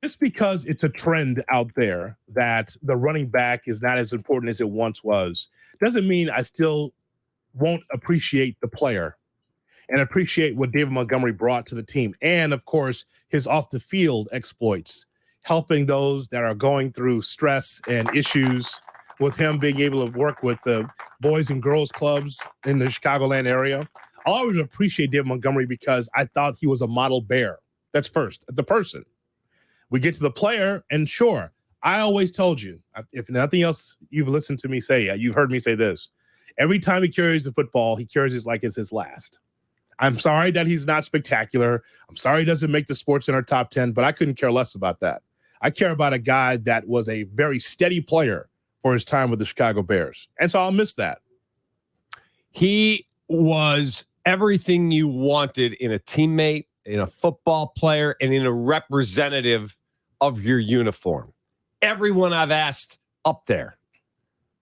just because it's a trend out there that the running back is not as important as it once was, doesn't mean I still won't appreciate the player and appreciate what David Montgomery brought to the team. And, of course, his off-the-field exploits, helping those that are going through stress and issues, with him being able to work with the boys and girls clubs in the Chicagoland area. I'll always appreciate David Montgomery because I thought he was a model Bear. That's first, the person. We get to the player, and sure, I always told you, if nothing else you've listened to me say, you've heard me say this, every time he carries the football, he carries it like it's his last. I'm sorry that he's not spectacular. I'm sorry he doesn't make the Sports Center top 10, but I couldn't care less about that. I care about a guy that was a very steady player for his time with the Chicago Bears. And so I'll miss that. He was everything you wanted in a teammate, in a football player, and in a representative of your uniform. Everyone I've asked up there.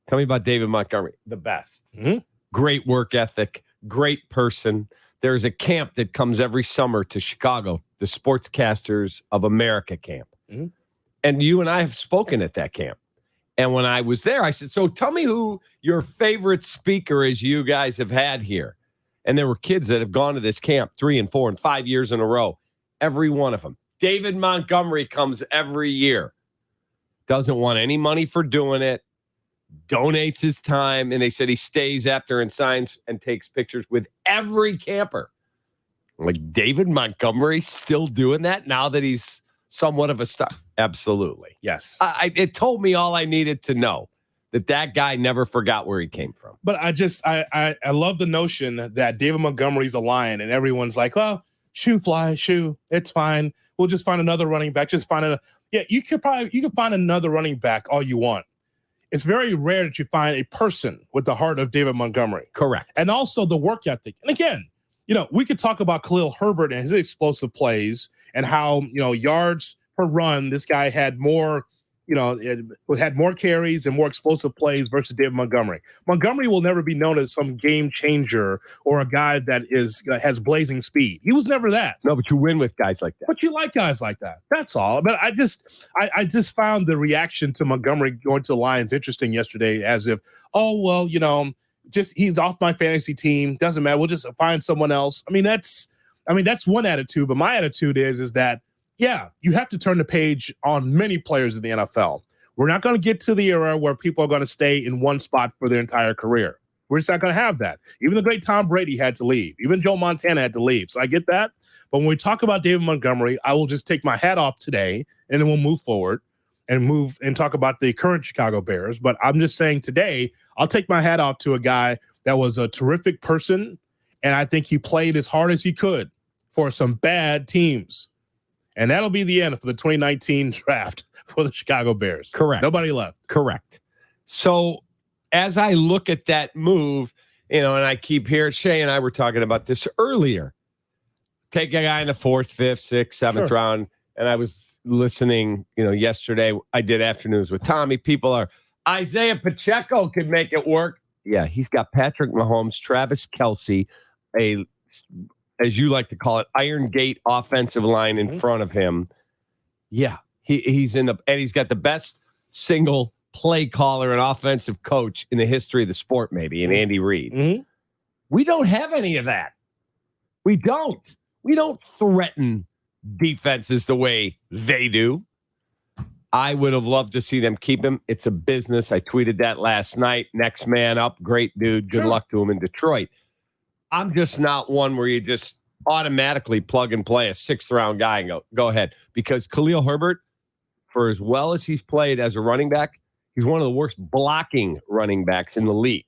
Tell me about David Montgomery. The best. Mm-hmm. Great work ethic. Great person. There's a camp that comes every summer to Chicago, the Sportscasters of America camp. Mm-hmm. And you and I have spoken at that camp. And when I was there, I said, so tell me who your favorite speaker is you guys have had here. And there were kids that have gone to this camp 3 and 4 and 5 years in a row. Every one of them. David Montgomery comes every year. Doesn't want any money for doing it. Donates his time. And they said he stays after and signs and takes pictures with every camper. I'm like, David Montgomery still doing that now that he's somewhat of a star? Absolutely. Yes. It told me all I needed to know, that guy never forgot where he came from. But I love the notion that David Montgomery's a lion and everyone's like, oh, shoe, it's fine. We'll just find another running back. You could find another running back all you want. It's very rare that you find a person with the heart of David Montgomery. Correct. And also the work ethic. And again, we could talk about Khalil Herbert and his explosive plays and how, yards per run, this guy had more, had more carries and more explosive plays versus David Montgomery. Montgomery will never be known as some game changer or a guy that has blazing speed. He was never that. No, but you win with guys like that. But you like guys like that. That's all. But I just found the reaction to Montgomery going to the Lions interesting yesterday, as if, just he's off my fantasy team. Doesn't matter. We'll just find someone else. That's one attitude. But my attitude is that, yeah, you have to turn the page on many players in the NFL. We're not going to get to the era where people are going to stay in one spot for their entire career. We're just not going to have that. Even the great Tom Brady had to leave. Even Joe Montana had to leave. So I get that. But when we talk about David Montgomery, I will just take my hat off today, and then we'll move forward and talk about the current Chicago Bears. But I'm just saying today, I'll take my hat off to a guy that was a terrific person, and I think he played as hard as he could for some bad teams. And that'll be the end for the 2019 draft for the Chicago Bears. Correct. Nobody left. Correct. So as I look at that move, and I keep hearing, Shay and I were talking about this earlier. Take a guy in the 4th, 5th, 6th, 7th round. And I was listening, yesterday. I did afternoons with Tommy. People are, Isaiah Pacheco could make it work. Yeah, he's got Patrick Mahomes, Travis Kelce, as you like to call it, Iron Gate offensive line in front of him. Yeah, he's and he's got the best single play caller and offensive coach in the history of the sport, maybe, in Andy Reid. Mm-hmm. We don't have any of that. We don't. We don't threaten defenses the way they do. I would have loved to see them keep him. It's a business. I tweeted that last night. Next man up. Great dude. Good luck to him in Detroit. I'm just not one where you just automatically plug and play a 6th round guy and go ahead. Because Khalil Herbert, for as well as he's played as a running back, he's one of the worst blocking running backs in the league.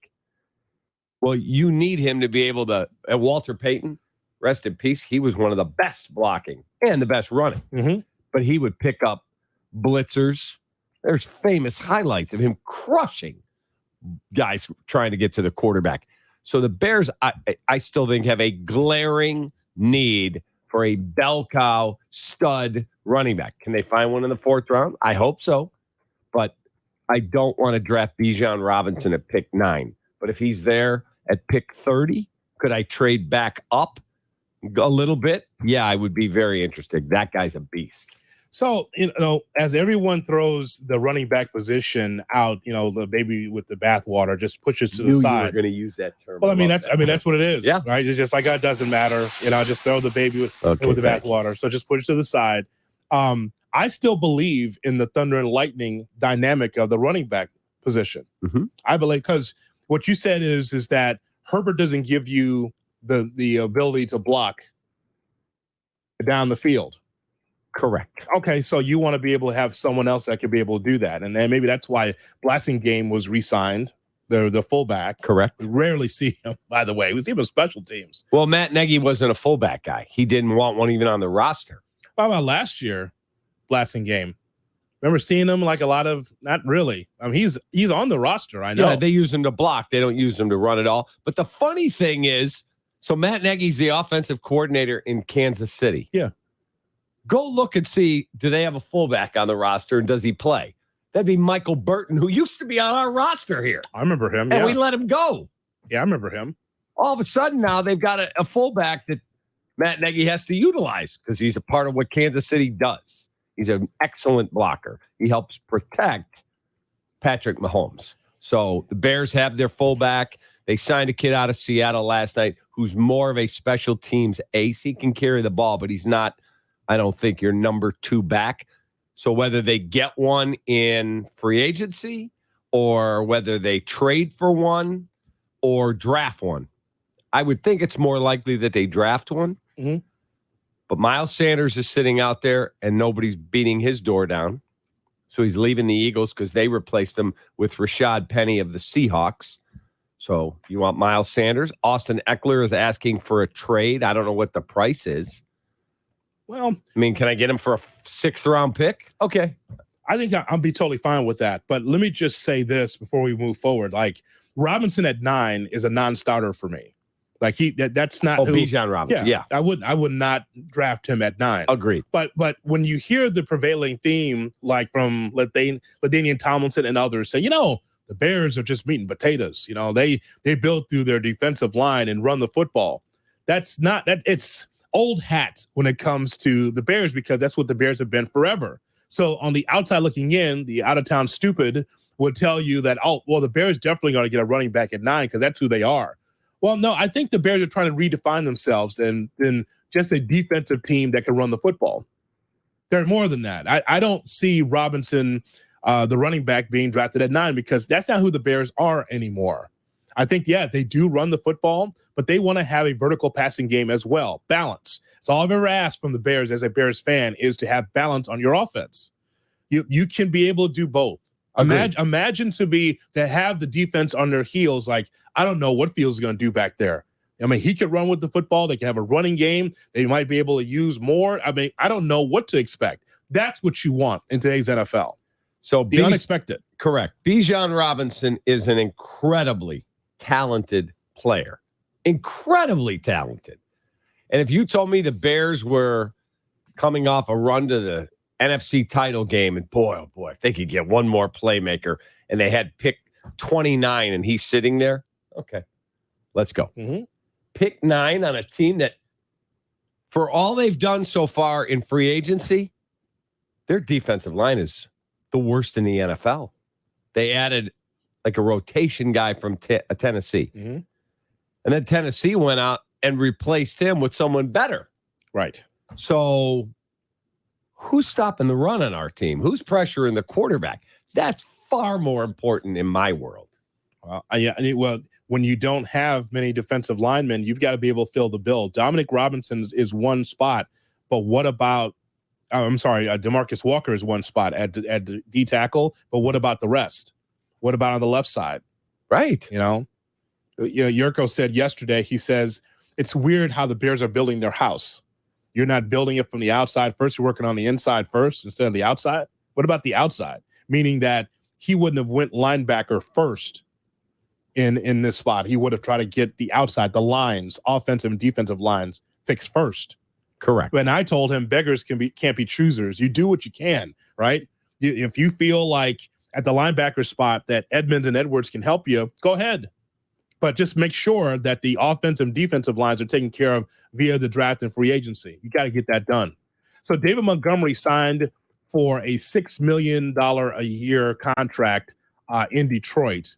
Well, you need him to be able to, Walter Payton, rest in peace, he was one of the best blocking and the best running. Mm-hmm. But he would pick up blitzers. There's famous highlights of him crushing guys trying to get to the quarterback. So the Bears, I still think, have a glaring need for a bell cow stud running back. Can they find one in the 4th round? I hope so. But I don't want to draft Bijan Robinson at pick 9. But if he's there at pick 30, could I trade back up a little bit? Yeah, I would be very interested. That guy's a beast. So, as everyone throws the running back position out, the baby with the bathwater just pushes to the side. You were going to use that term. Well, that's what it is. Yeah. Right. It's just like, it doesn't matter. Just throw the baby with the bathwater. So just push it to the side. I still believe in the thunder and lightning dynamic of the running back position. Mm-hmm. I believe, because what you said is that Herbert doesn't give you the ability to block down the field. Correct. Okay, so you want to be able to have someone else that could be able to do that. And then maybe that's why Blasingame was re-signed, the fullback. Correct. We rarely see him, by the way. We see him in special teams. Well, Matt Nagy wasn't a fullback guy. He didn't want one even on the roster. How about last year, Blasingame? Remember seeing him like a lot of, not really. He's on the roster, I know. Yeah, they use him to block. They don't use him to run at all. But the funny thing is, so Matt Nagy's the offensive coordinator in Kansas City. Yeah. Go look and see, do they have a fullback on the roster and does he play? That'd be Michael Burton, who used to be on our roster here. I remember him. And we let him go. Yeah, I remember him. All of a sudden now they've got a fullback that Matt Nagy has to utilize because he's a part of what Kansas City does. He's an excellent blocker. He helps protect Patrick Mahomes. So the Bears have their fullback. They signed a kid out of Seattle last night who's more of a special teams ace. He can carry the ball, but he's not, I don't think, your number 2 back. So whether they get one in free agency or whether they trade for one or draft one, I would think it's more likely that they draft one. Mm-hmm. But Miles Sanders is sitting out there and nobody's beating his door down. So he's leaving the Eagles because they replaced him with Rashad Penny of the Seahawks. So you want Miles Sanders? Austin Eckler is asking for a trade. I don't know what the price is. Well, I mean, can I get him for a 6th round pick? Okay. I think I'll be totally fine with that. But let me just say this before we move forward. Like, Robinson at 9 is a non-starter for me. Like, that's not Bijan Robinson. Yeah. I would not draft him at 9. Agreed. But when you hear the prevailing theme, like from LaDainian Tomlinson and others, say, the Bears are just meat and potatoes. They build through their defensive line and run the football. That's not that. It's old hat when it comes to the Bears, because that's what the Bears have been forever. So on the outside looking in, the out-of-town stupid would tell you that, the Bears definitely going to get a running back at 9 because that's who they are. Well, no, I think the Bears are trying to redefine themselves and just a defensive team that can run the football. They're more than that. I don't see Robinson, the running back, being drafted at 9 because that's not who the Bears are anymore. I think, they do run the football, but they want to have a vertical passing game as well. Balance. It's all I've ever asked from the Bears as a Bears fan is to have balance on your offense. You can be able to do both. Imagine to have the defense on their heels. Like, I don't know what Fields is going to do back there. I mean, he could run with the football. They can have a running game. They might be able to use more. I mean, I don't know what to expect. That's what you want in today's NFL. So the unexpected. Correct. Bijan Robinson is an incredibly talented player. Incredibly talented. And if you told me the Bears were coming off a run to the NFC title game, and boy, if they could get one more playmaker, and they had pick 29 and he's sitting there, okay, let's go. Mm-hmm. Pick 9 on a team that, for all they've done so far in free agency, their defensive line is the worst in the NFL. They added like a rotation guy from Tennessee. Mm-hmm. And then Tennessee went out and replaced him with someone better. Right. So who's stopping the run on our team? Who's pressuring the quarterback? That's far more important in my world. When you don't have many defensive linemen, you've got to be able to fill the bill. Dominic Robinson is one spot, but what about DeMarcus Walker is one spot at D tackle, but what about the rest? What about on the left side? Right. Yurko said yesterday, he says, it's weird how the Bears are building their house. You're not building it from the outside first. You're working on the inside first instead of the outside. What about the outside? Meaning that he wouldn't have went linebacker first in this spot. He would have tried to get the outside, the lines, offensive and defensive lines fixed first. Correct. And I told him beggars can't be choosers. You do what you can, right? If you feel like at the linebacker spot that Edmonds and Edwards can help you, go ahead. But just make sure that the offensive and defensive lines are taken care of via the draft and free agency. You got to get that done. So David Montgomery signed for a $6 million a year contract in Detroit.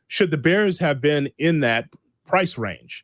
Should the Bears have been in that price range?